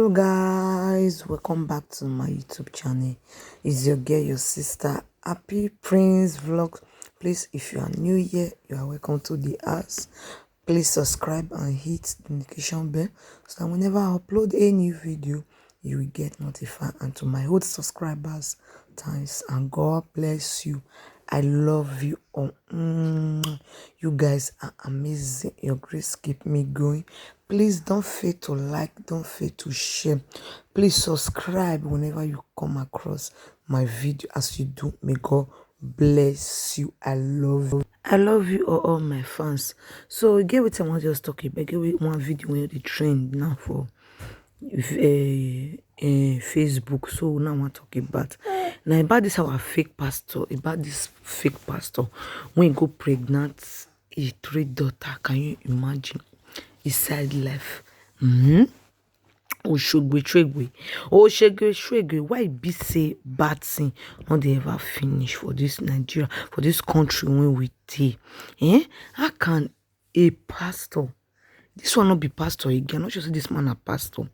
Hello guys, welcome back to my YouTube channel. It's your girl, your sister, Happy Prince Vlogs. Please, if you are new here, you are welcome to the house. Please subscribe and hit the notification bell so that whenever I upload a new video, you will get notified. And to my old subscribers, thanks and God bless you. I love you all. You guys are amazing. Your grace keep me going. Please don't fail to like, don't fail to share. Please subscribe whenever you come across my video. As you do, may God bless you. I love you. I love you all my fans. So get what I want to just talk about. Get one video where the trend now for Facebook. So now I want to talk about now about this our fake pastor, when he go pregnant his 3 daughters. Can you imagine? His side left. Oshogbe, why be say bad thing not they ever finish for this Nigeria, for this country when we dey? How can a pastor, this one not be pastor again, not just say this man a pastor,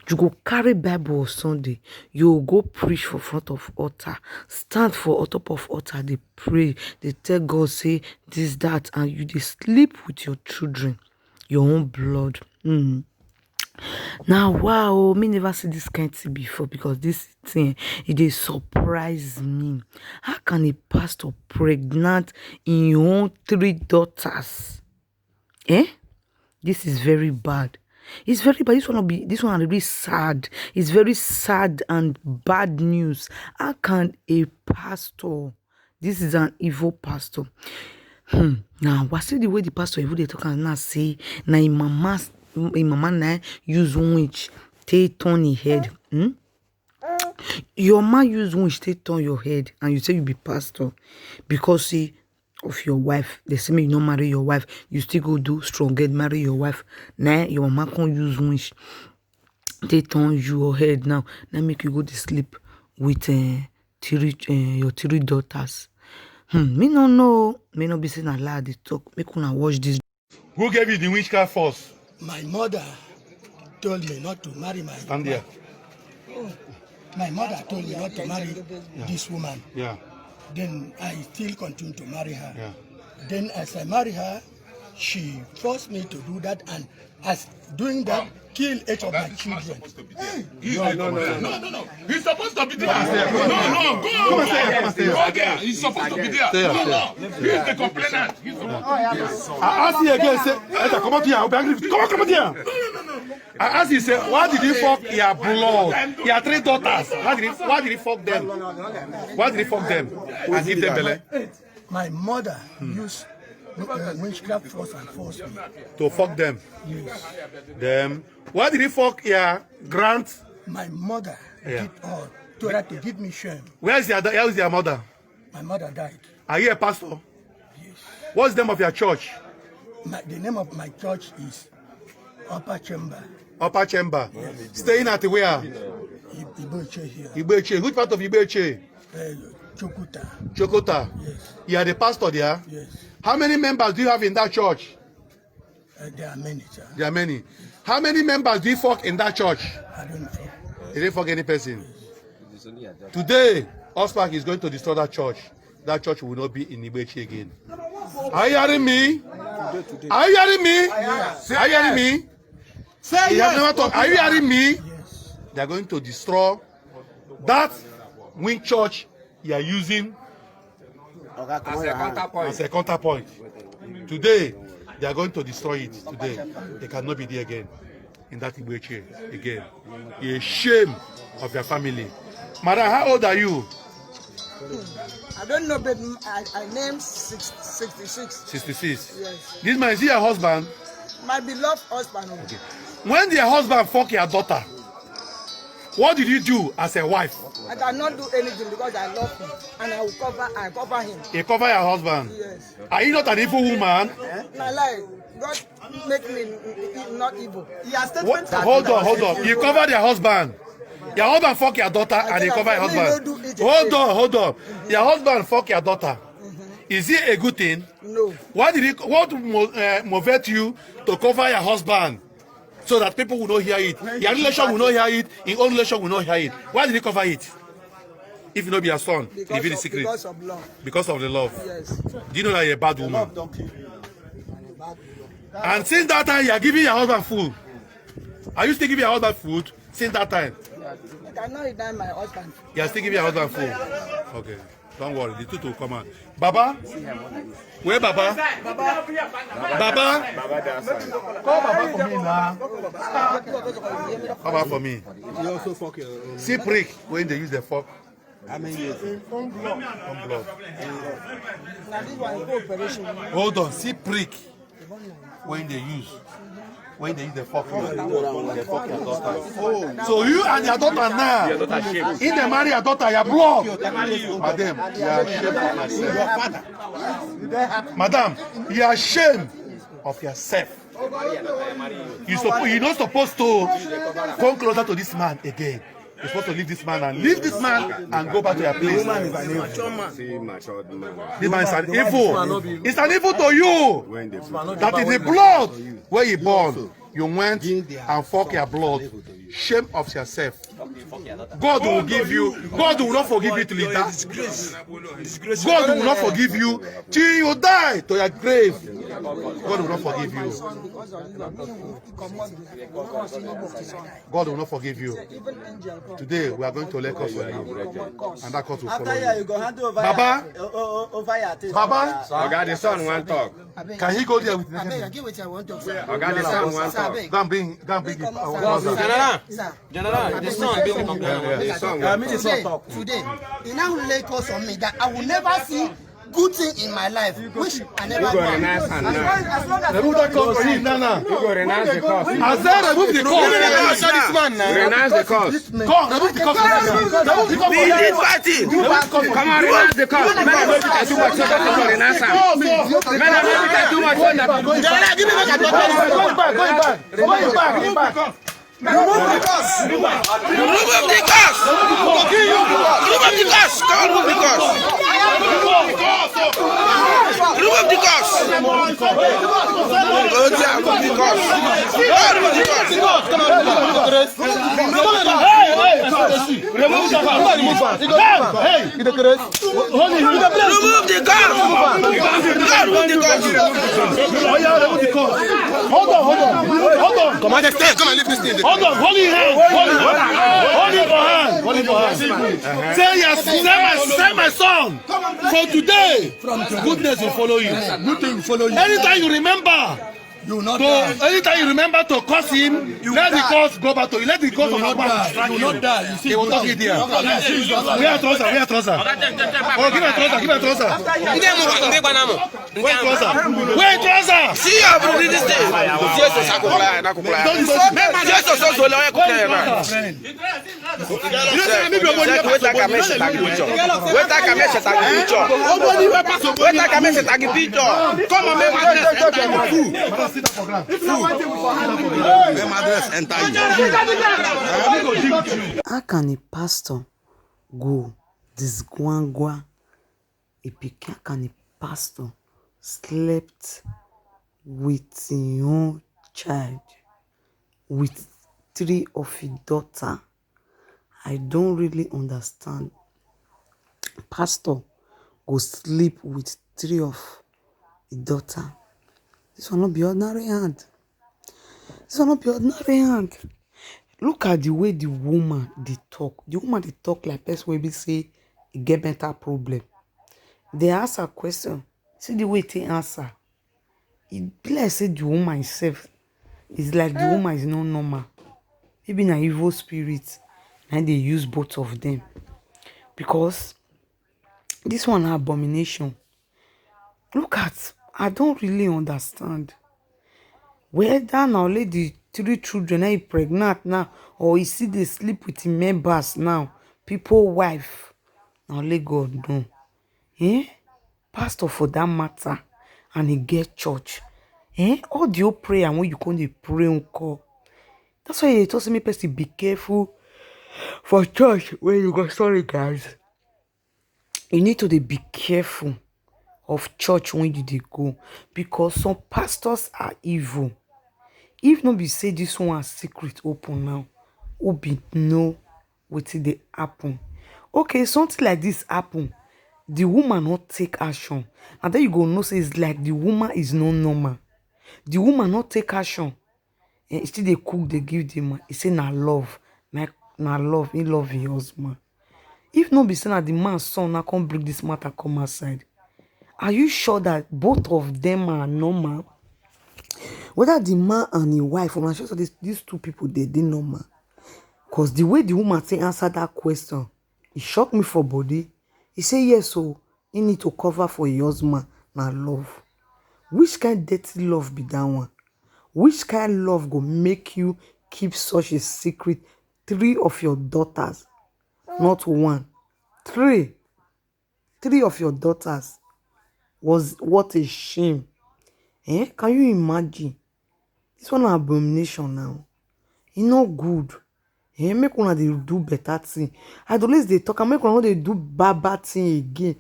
you go carry Bible on Sunday, you go preach for front of altar, stand for top of altar, they pray, they tell God say this, that, and you they sleep with your children, your own blood. Now, wow, me never see this kind of thing before, because this thing, it surprise me. How can a pastor pregnant in your own 3 daughters? This is very bad. It's very bad. This one will be sad. It's very sad and bad news. How can a pastor? This is an evil pastor. Now, what's the way the pastor even they talk and now say na mama na use winch take turn his head. Your man use winch take turn your head, and you say you be pastor because of your wife. They say me you not marry your wife, you still go do strong get marry your wife. Now your mama can't use winch take turn your head now make you go to sleep with your 3 daughters. Me no know. Me no be saying a lie. They talk. Make una watch this. Who gave you the witchcraft force? My mother told me not to marry my Stand there. My mother told me not to marry this woman. Yeah. Then I still continue to marry her. Yeah. Then as I marry her, she forced me to do that, and as doing that, kill 8 of my children. No. He's supposed to be there. No. Go there. He's supposed to be there. No. He's the complainant. I asked you again, say, come out here. Come out here. I asked you, say, why did he fuck your blood? He had 3 daughters. Why did he fuck them? Why did he fuck them and give them belly? My mother used witchcraft force and force me. To fuck them? Yes. Them. Why did he fuck your grant? My mother did all to her to give me shame. Where is your mother? My mother died. Are you a pastor? Yes. What's the name of your church? The name of my church is Upper Chamber. Upper Chamber. Yes. Staying at where? Ibeche here. Ibeche. Which part of Ibeche? Chokota. Chokota. Yes. You are the pastor there? Yes. How many members do you have in that church? There are many, sir. There are many. How many members do you fuck in that church? I don't know. You didn't fuck any person. Today, Ospak is going to destroy that church. That church will not be in Ibechi again. Are you hearing me? Are you hearing me? Yes. Are you hearing me? Say yes. Are you hearing me? Yes. They are going to destroy that wing church you are using as a counterpoint. Today, they are going to destroy it. Today, they cannot be there again in that Ibechi again. You're a shame of your family. Madam, how old are you? I don't know, but I named 66. 66. Yes. This man, is he your husband? My beloved husband. Okay. When your husband fuck your daughter, what did you do as a wife? I cannot do anything because I love him, and I cover him. You cover your husband? Yes. Are you not an evil woman? My life, God make me not evil. What? Hold on. You covered your husband. Your husband fuck your daughter and you cover your husband. Hold on. Your husband fuck your daughter. Is it a good thing? No. What motivate you to cover your husband? so that people will not hear it. Your relation will not hear it. Your own relation will not hear it. Why did he cover it? If you not be your son, reveal the secret. Because of love. Because of the love. Yes. Do you know that you're a bad woman? And since that time, you are giving your husband food. Are you still giving your husband food since that time? I cannot deny my husband. You are still giving your husband food. Okay. Don't worry, the two will come out. Baba? Where Baba? Baba? Call Baba for me now. Call Baba for me. You also fuck your See prick when they use the fork. I mean, yes. From blood. Now this one is operation. Hold on, see prick when they use the fork. They fuck your daughter. So you and your daughter now, if they marry your daughter, your blood. Madam, you are ashamed of yourself. Madam, you are ashamed of yourself. You're not supposed to come closer to this man again. You're supposed to leave this man and go back to your place. This man is an evil. It's an evil to you. That is the blood where you born. You went and fuck your blood. Shame of yourself. God will give you. God will not forgive you till you die. God will not forgive you till you die to your grave. God will not forgive you. God will not forgive you. Today we are going to let us for you, and that court will follow you. Baba, Baba, Oga, the son want talk. can he go there with me? Oga, the son want talk. Go and bring it. General, the son bring complaint. The son want talk. Today, he now lay curse on me that I will never see good thing in my life, which I never You go done. renounce and now. Remove that curse for him, Nana. You go renounce the cause. As I remove the curse. Renounce the cause. Come, remove the curse. Remove the curse. Come on, renounce the cause. Men are not too much to renounce him. Men are not too much to Going back. Remove the curse. Remove the curse. Remove the curse. Come on, remove the curse. Remove the curse. Remove the curse. Hold on. Come on, just stay. Come on, lift this thing. Hold on, hold your hand. Hold it for hand. Say my son. For today, goodness will follow you. Good thing follow you. Anytime you remember. You will not die. Anytime you remember to curse him, let the curse go back to you. Let the curse You will not die. You will not die. You see, he will talk it there. We are trouser. Oh, give a trouser. Where trouser? See how we do this thing. Jesus, I How can a pastor go disguangua? How can a pastor slept with his own child, with 3 of his daughter? I don't really understand. Pastor go sleep with 3 of his daughter. This will not be ordinary hand. Look at the way the woman they talk. The woman they talk like person wey be say e get mental problem. They ask her question. See the way they answer. It be like say the woman herself is like the woman is not normal. Maybe an evil spirit, and they use both of them. Because this one abomination. Look at. I don't really understand. Whether now the 3 children are pregnant now, or you see they sleep with the members now, people wife. Now let God know. Pastor for that matter, and he get church. All the old prayer when you come to pray on call. That's why they told me person be careful for church when you go. Sorry guys. You need to be careful of church when you go, because some pastors are evil. If no be say this one secret open now, who be know wetin dey happen. Okay, something like this happen, the woman not take action, and then you go know say it's like the woman is not normal. The woman not take action, and still they cook, they give the man. He say na love, na love, he love his husband. If no be say na the man's son now come bring this matter come outside, are you sure that both of them are normal? Whether the man and his wife, I'm sure these two people they normal. Because the way the woman say answer that question, it shocked me for body. He say yes, so he need to cover for his husband na love. Which kind dirty love be that one? Which kind love go make you keep such a secret? 3 of your daughters, not 1, 3 of your daughters. What a shame. Can you imagine? This one abomination now. It's not good. Make una dey do better thing. I always dey talk, make una no dey do bad thing again.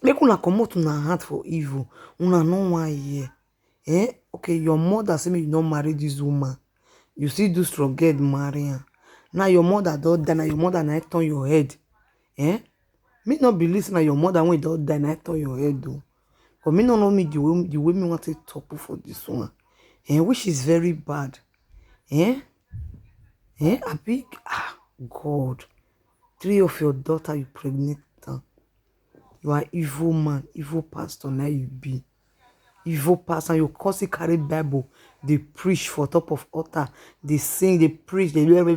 Make una comot una heart for evil. Una no wan hear. Okay, your mother say me you don't marry this woman. You still do struggle marry her. Now your mother don't die. Now your mother na turn your head. Me not believe na your mother when don't die na turn your head though. But me not know me the way me want to talk for this one. Which is very bad. I big God. 3 of your daughter you pregnant. You are evil man, evil pastor. Now you be evil pastor. You cause you carry Bible. They preach for top of altar. They sing. They preach. They do. And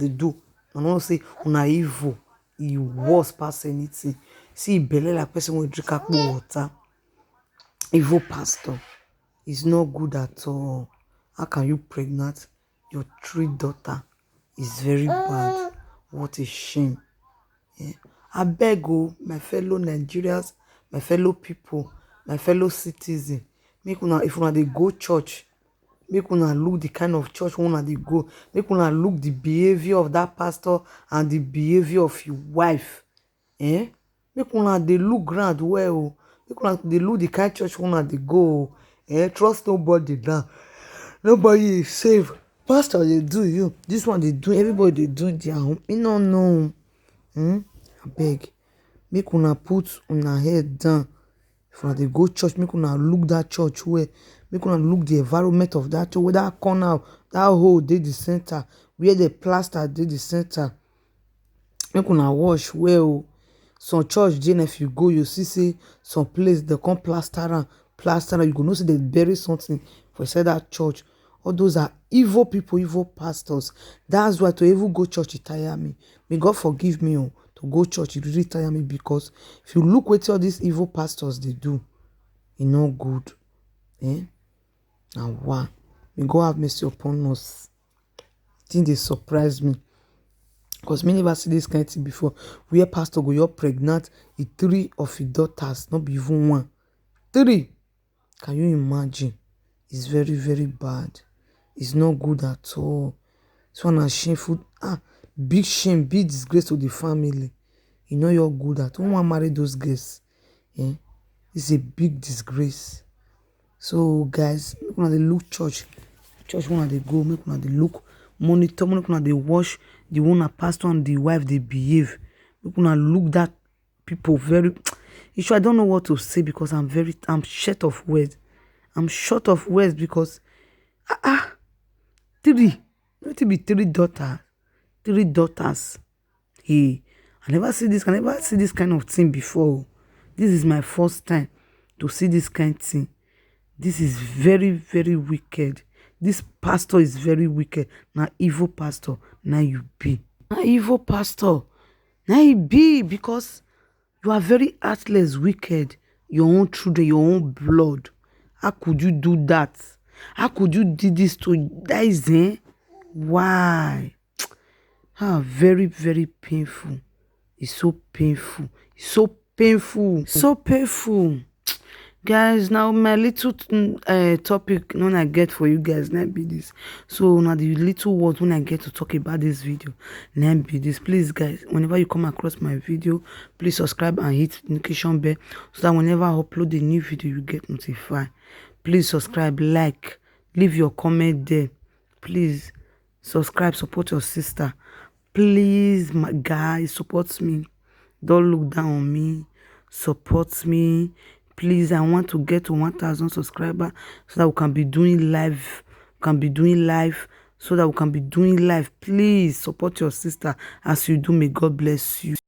they do. I don't say una evil. You worse past anything. See belly like person will drink up water. Evil pastor. It's not good at all. How can you pregnant your 3 daughter? It's very bad. What a shame. I beg you, my fellow Nigerians, my fellow people, my fellow citizens, make una, if una dey go church, make una look the kind of church una dey go. Make una look the behavior of that pastor and the behavior of your wife. Make una dey look ground well. Make una dey look the kind of church una dey go. Trust nobody now. Nobody is safe. Pastor, they do you. This one they do. Everybody they do their own. Me no know. I beg. Make una put una head down. If una they go church, make una look that church where. Make una look the environment of that church. Where that corner, that hole did the center. Where the plaster did the center. Make una wash well. Some church, then if you go, you see some place they come plaster. You go know say they bury something for inside that church. All those are evil people, evil pastors. That's why to even go church it tire me. May God forgive me to go church it really tire me, because if you look what all these evil pastors they do, it's not good. And why? May God have mercy upon us. I think they surprised me. Because me never see this kind of thing before. Where pastor go, you're pregnant, 3 of your daughters, not be even 1. 3. Can you imagine? It's very, very bad. It's not good at all. It's one a shameful, big shame, big disgrace to the family. You know you're good at. Who want to marry those girls? It's a big disgrace. So guys, make una dey look church una dey go, make una dey look, monitor, make una dey watch the one a pastor and the wife they behave. Make una look that people very. Issue, I don't know what to say because I'm short of words. I'm short of words because 3. Let it be 3 daughters. 3 daughters. Hey, I never see this kind of thing before. This is my first time to see this kind of thing. This is very, very wicked. This pastor is very wicked. Now evil pastor. Now you be. Now evil pastor. Now you be, because you are very heartless, wicked. Your own children, your own blood. How could you do that? How could you do this to guys? Why? Very, very painful. It's so painful. It's so painful. So painful. Guys, now my little topic when I get for you guys, not be this. So now the little words when I get to talk about this video, not be this. Please, guys, whenever you come across my video, please subscribe and hit the notification bell so that whenever I upload a new video, you get notified. Please subscribe, like, leave your comment there. Please subscribe, support your sister. Please, my guys, support me. Don't look down on me. Support me. Please, I want to get to 1,000 subscribers so that we can be doing live. So that we can be doing live. Please support your sister as you do. May God bless you.